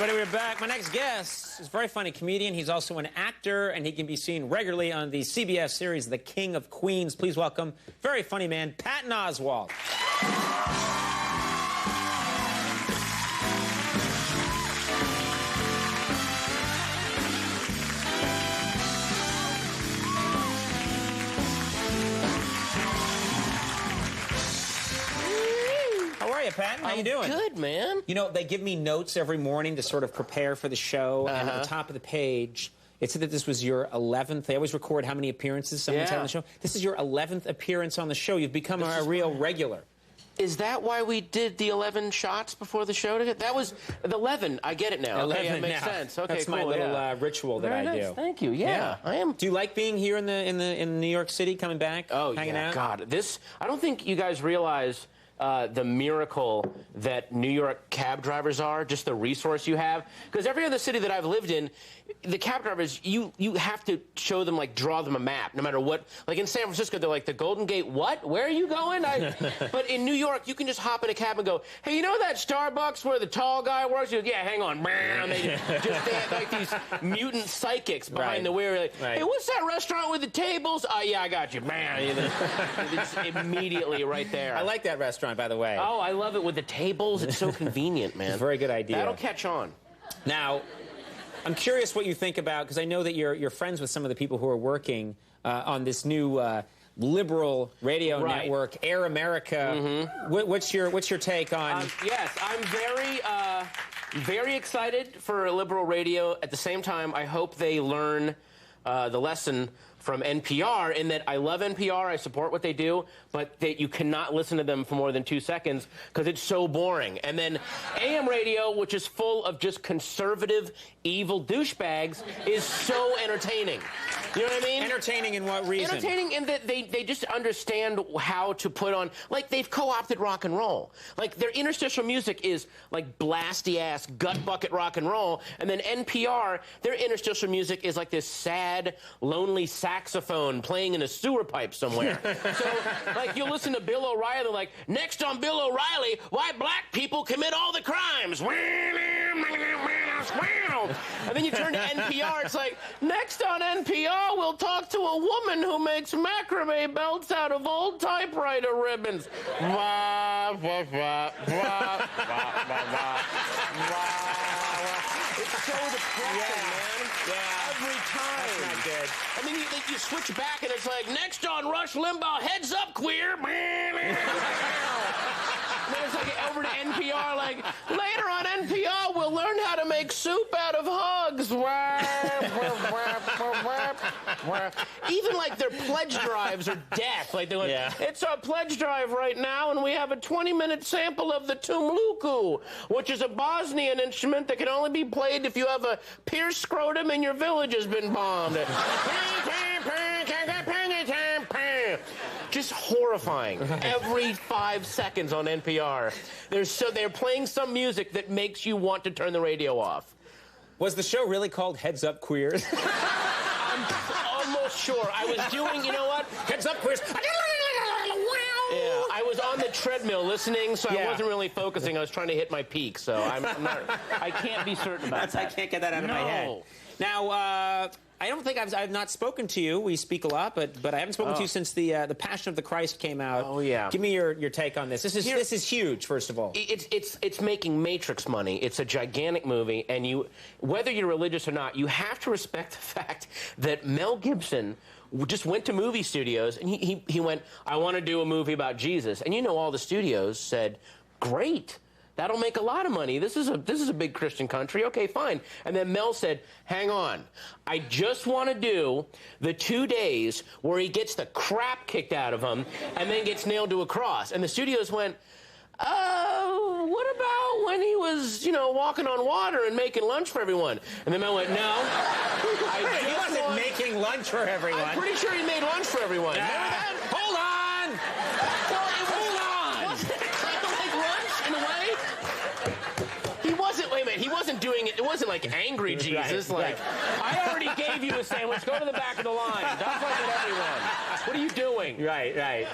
Everybody, we're back. My next guest is a very funny comedian. He's also an actor, and he can be seen regularly on the CBS series The King of Queens. Please welcome very funny man, Patton Oswalt. How are you, Patton? How you doing? Good, man. You know, they give me notes every morning to sort of prepare for the show, and at the top of the page, it said that this was your 11th. They always record how many appearances someone's had on the show. This is your 11th appearance on the show. You've become a real regular. Is that why we did the 11 shots before the show? That was the 11. I get it now. 11 okay, that makes now. sense. Okay, that's cool, my little ritual that Very I nice. do. Thank you. Yeah, I am. Do you like being here in New York City, coming back, hanging out? God, I don't think you guys realize the miracle that New York cab drivers are, just the resource you have. Because every other city that I've lived in, the cab drivers, you have to show them, like, draw them a map, no matter what. Like, in San Francisco, they're like, the Golden Gate, what? Where are you going? But in New York, you can just hop in a cab and go, hey, you know that Starbucks where the tall guy works? You go, yeah, hang on. They have, like, these mutant psychics behind the wheel. Like, hey, what's that restaurant with the tables? Oh, yeah, I got you. It's immediately right there. I like that restaurant, by the way. Oh, I love it with the tables. It's so convenient, man. It's a very good idea. That'll catch on. Now, I'm curious what you think about, because I know that you're friends with some of the people who are working on this new liberal radio network, Air America. What's your take on? Yes, I'm very excited for liberal radio. At the same time, I hope they learn the lesson from NPR, in that I love NPR, I support what they do, but that you cannot listen to them for more than 2 seconds because it's so boring. And then AM radio, which is full of just conservative, evil douchebags, is so entertaining. You know what I mean? Entertaining in what reason? Entertaining in that they just understand how to put on, like, they've co-opted rock and roll. Like, their interstitial music is like blasty-ass, gut-bucket rock and roll, and then NPR, their interstitial music is like this sad, lonely saxophone playing in a sewer pipe somewhere. So, like, you listen to Bill O'Reilly, they're like, next on Bill O'Reilly, why black people commit all the crimes. And then you turn to NPR, it's like, next on NPR, we'll talk to a woman who makes macrame belts out of old typewriter ribbons. It's so depressing, man. Yeah. Every time. That's not good. And then you switch back and it's like, next on Rush Limbaugh, heads up, queer. And then it's like over to NPR, like, later on NPR, we'll learn how to make soup out of hugs. Even, like, their pledge drives are death. Like, they're like, it's our pledge drive right now, and we have a 20-minute sample of the tumluku, which is a Bosnian instrument that can only be played if you have a pierced scrotum and your village has been bombed. Just horrifying. Every 5 seconds on NPR. They're playing some music that makes you want to turn the radio off. Was the show really called Heads Up Queers? I'm almost sure. I was doing, you know what? Heads Up Queers. Yeah, I was on the treadmill listening, so I wasn't really focusing. I was trying to hit my peak, so I can't be certain about that. I can't get that out of my head. Now, I don't think I've not spoken to you. We speak a lot, but I haven't spoken to you since the Passion of the Christ came out. Oh, yeah. Give me your take on this. This is huge, first of all. It's making Matrix money. It's a gigantic movie, and whether you're religious or not, you have to respect the fact that Mel Gibson just went to movie studios, and he went, I want to do a movie about Jesus. And all the studios said, great. That'll make a lot of money. This is a big Christian country. Okay, fine. And then Mel said, hang on. I just want to do the 2 days where he gets the crap kicked out of him and then gets nailed to a cross. And the studios went, what about when he was, walking on water and making lunch for everyone? And then Mel went, no. He wasn't making lunch for everyone. I'm pretty sure he made lunch for everyone. Remember that? Hold on! He wasn't doing it. It wasn't like angry Jesus. I already gave you a sandwich. Go to the back of the line. Don't look at everyone. What are you doing? Right.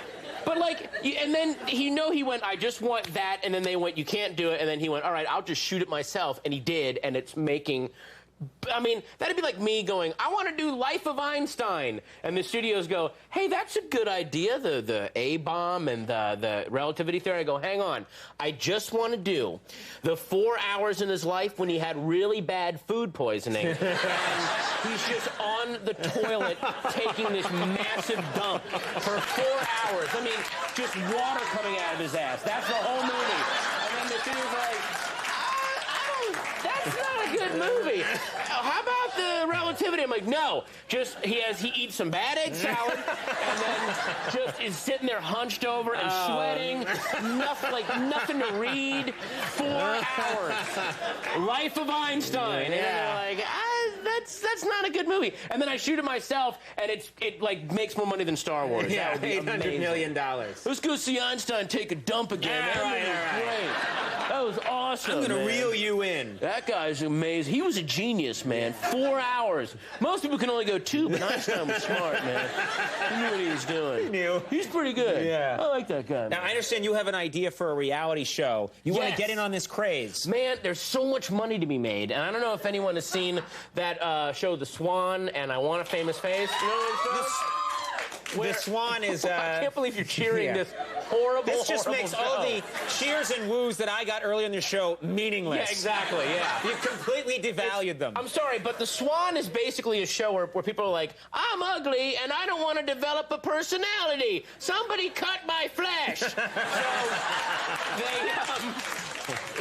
But and then he went, I just want that, and then they went, you can't do it, and then he went, all right, I'll just shoot it myself, and he did, and it's making... I mean, that'd be like me going, I want to do Life of Einstein. And the studios go, hey, that's a good idea, the A-bomb and the relativity theory. I go, hang on. I just want to do the 4 hours in his life when he had really bad food poisoning. And he's just on the toilet taking this massive dump for 4 hours. I mean, just water coming out of his ass. That's the whole movie. And then the studio's like, that's not a good movie. How about the relativity? I'm like, no. Just he eats some bad egg salad and then just is sitting there hunched over and sweating. Nothing to read. 4 hours. Life of Einstein. And then they're like, that's not a good movie. And then I shoot it myself, and it makes more money than Star Wars. Yeah, that would be $800 million. Let's go see Einstein take a dump again. All right. Great. That was awesome. I'm gonna reel you in. That guy's amazing. He was a genius, man. 4 hours. Most people can only go 2, but Einstein was smart, man. He knew what he was doing. He knew. He's pretty good. Yeah. I like that guy. Now, I understand you have an idea for a reality show. You want to get in on this craze. Man, there's so much money to be made, and I don't know if anyone has seen that show, The Swan, and I Want a Famous Face. You know what I'm saying? The Swan is... I can't believe you're cheering this horrible, This just makes show. all the cheers and woos that I got earlier in the show meaningless. Yeah, exactly, yeah. You completely devalued them. I'm sorry, but The Swan is basically a show where people are like, I'm ugly and I don't want to develop a personality. Somebody cut my flesh.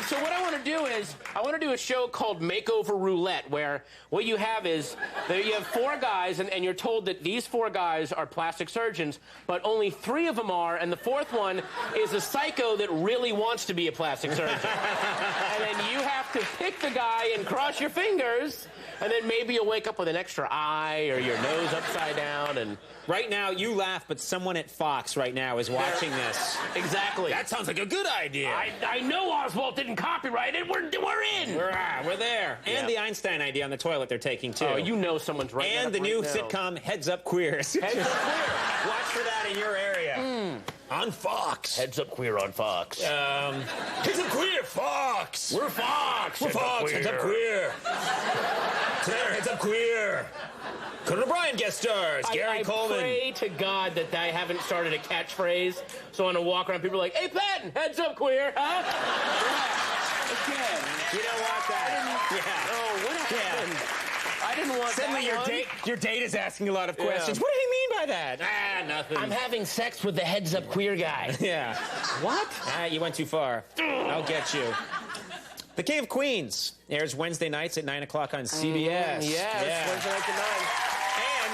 So what I want to do is, I want to do a show called Makeover Roulette, where what you have is, you have 4 guys, and you're told that these 4 guys are plastic surgeons, but only 3 of them are, and the 4th one is a psycho that really wants to be a plastic surgeon. And then you have to pick the guy and cross your fingers, and then maybe you'll wake up with an extra eye or your nose upside down. And right now, you laugh, but someone at Fox right now is watching this. Exactly. That sounds like a good idea. I know Oswalt didn't copyright it. We're in. We're there. Yeah. And the Einstein idea on the toilet they're taking, too. Oh, you know someone's right. And the new sitcom, Heads Up Queers. Heads Up Queer. Watch for that in your area. On Fox. Heads Up Queer on Fox. Heads Up Queer, Fox. We're Fox. We're Fox. Heads Up Queer. Claire, Heads Up Queer. Conan O'Brien guest stars. Gary Coleman. I pray to God that I haven't started a catchphrase, so when I walk around, people are like, hey, Patton, heads up, queer, huh? Again. You don't want that. Oh, what happened? I didn't want Suddenly that your date is asking a lot of questions. What do you mean by that? Nothing. I'm having sex with the heads up queer guy. Yeah. What? You went too far. I'll get you. The King of Queens airs Wednesday nights at 9 o'clock on CBS. Yes, Wednesday nights at 9. And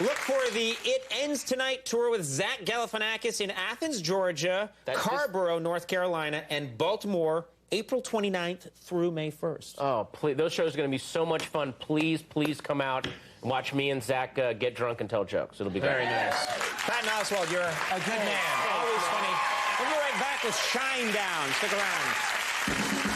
look for the It Ends Tonight tour with Zach Galifianakis in Athens, Georgia, Carrboro, North Carolina, and Baltimore, April 29th through May 1st. Oh, please. Those shows are going to be so much fun. Please, please come out and watch me and Zach get drunk and tell jokes. It'll be great. Very nice. Patton Oswalt, you're a good man. Always funny. We'll be right back with Shine Down. Stick around.